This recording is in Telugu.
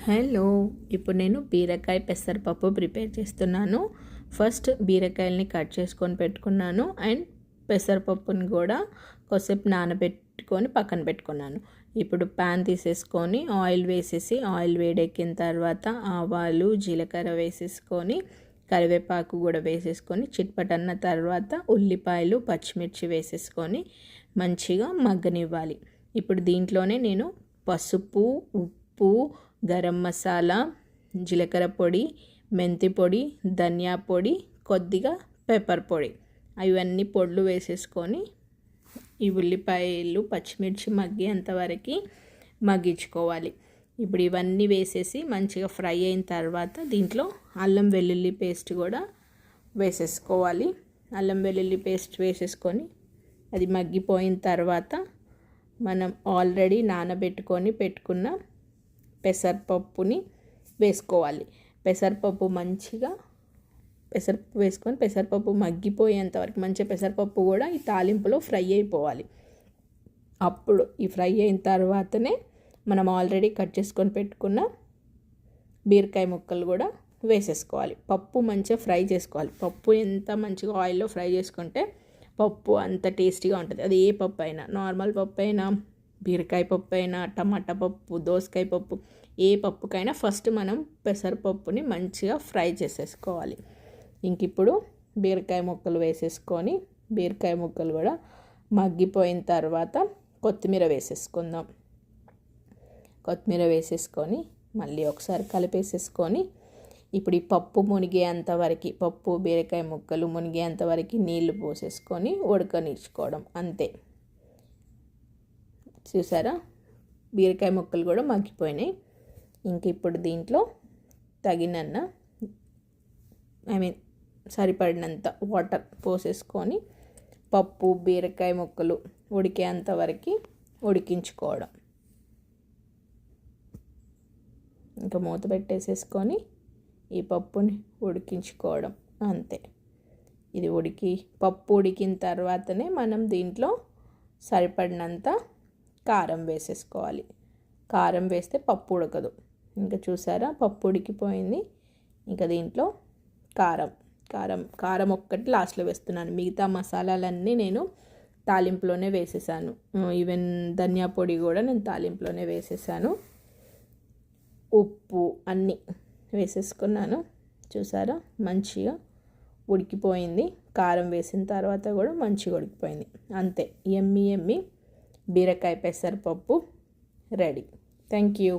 హలో, ఇప్పుడు నేను బీరకాయ పెసరపప్పు ప్రిపేర్ చేస్తున్నాను. ఫస్ట్ బీరకాయల్ని కట్ చేసుకొని పెట్టుకున్నాను అండ్ పెసరపప్పుని కూడా కొద్దిసేపు నానబెట్టుకొని పక్కన పెట్టుకున్నాను. ఇప్పుడు ప్యాన్ తీసేసుకొని ఆయిల్ వేసేసి ఆయిల్ వేడెక్కిన తర్వాత ఆవాలు జీలకర్ర వేసేసుకొని కరివేపాకు కూడా వేసేసుకొని చిట్పటన్న తర్వాత ఉల్లిపాయలు పచ్చిమిర్చి వేసేసుకొని మంచిగా మగ్గనివ్వాలి. ఇప్పుడు దీంట్లోనే నేను పసుపు, ఉప్పు, గరం మసాలా, జీలకర్ర పొడి, మెంతి పొడి, ధనియా పొడి, కొద్దిగా పెప్పర్ పొడి అవన్నీ పొడులు వేసేసుకొని ఈ ఉల్లిపాయలు పచ్చిమిర్చి మగ్గేంతవరకు మగ్గించుకోవాలి. ఇప్పుడు ఇవన్నీ వేసేసి మంచిగా ఫ్రై అయిన తర్వాత దీంట్లో అల్లం వెల్లుల్లి పేస్ట్ కూడా వేసేసుకోవాలి. అల్లం వెల్లుల్లి పేస్ట్ వేసేసుకొని అది మగ్గిపోయిన తర్వాత మనం ఆల్రెడీ నానబెట్టుకొని పెట్టుకున్న పెసరపప్పుని వేసుకోవాలి. పెసరపప్పు మంచిగా పెసరపప్పు వేసుకొని పెసరపప్పు మగ్గిపోయేంతవరకు మంచిగా పెసరపప్పు కూడా ఈ తాలింపులో ఫ్రై అయిపోవాలి. అప్పుడు ఈ ఫ్రై అయిన తర్వాతనే మనం ఆల్రెడీ కట్ చేసుకొని పెట్టుకున్న బీరకాయ ముక్కలు కూడా వేసేసుకోవాలి. పప్పు మంచిగా ఫ్రై చేసుకోవాలి. పప్పు ఎంత మంచిగా ఆయిల్లో ఫ్రై చేసుకుంటే పప్పు అంత టేస్టీగా ఉంటుంది. అది ఏ పప్పు అయినా, నార్మల్ పప్పు అయినా, బీరకాయ పప్పు అయినా, టమాటా పప్పు, దోసకాయ పప్పు, ఏ పప్పుకైనా ఫస్ట్ మనం పెసరపప్పుని మంచిగా ఫ్రై చేసేసుకోవాలి. ఇంక ఇప్పుడు బీరకాయ ముక్కలు వేసేసుకొని బీరకాయ ముక్కలు కూడా మగ్గిపోయిన తర్వాత కొత్తిమీర వేసేసుకుందాం. కొత్తిమీర వేసేసుకొని మళ్ళీ ఒకసారి కలిపేసేసుకొని ఇప్పుడు ఈ పప్పు మునిగేంతవరకు, పప్పు బీరకాయ ముక్కలు మునిగేంతవరకు నీళ్లు పోసేసుకొని ఉడకనిచ్చుకోవడం అంతే. చూసారా, బీరకాయ ముక్కలు కూడా మగ్గిపోయినాయి. ఇంక ఇప్పుడు దీంట్లో సరిపడినంత వాటర్ పోసేసుకొని పప్పు బీరకాయ ముక్కలు ఉడికేంతవరకు ఉడికించుకోవడం. ఇంకా మూత పెట్టేసేసుకొని ఈ పప్పుని ఉడికించుకోవడం అంతే. ఇది పప్పు ఉడికిన తర్వాతనే మనం దీంట్లో సరిపడినంత కారం వేసేసుకోవాలి. కారం వేస్తే పప్పు ఉడకదు. ఇంకా చూసారా, పప్పు ఉడికిపోయింది. ఇంకా దీంట్లో కారం ఒక్కటి లాస్ట్లో వేస్తున్నాను. మిగతా మసాలాలన్నీ నేను తాలింపులోనే వేసేసాను. ఈవెన్ ధనియా పొడి కూడా నేను తాలింపులోనే వేసేసాను. ఉప్పు అన్నీ వేసేసుకున్నాను. చూసారా, మంచిగా ఉడికిపోయింది. కారం వేసిన తర్వాత కూడా మంచిగా ఉడికిపోయింది. అంతే, యమ్మీ బీరకాయ పెసరపప్పు రెడీ. Thank you.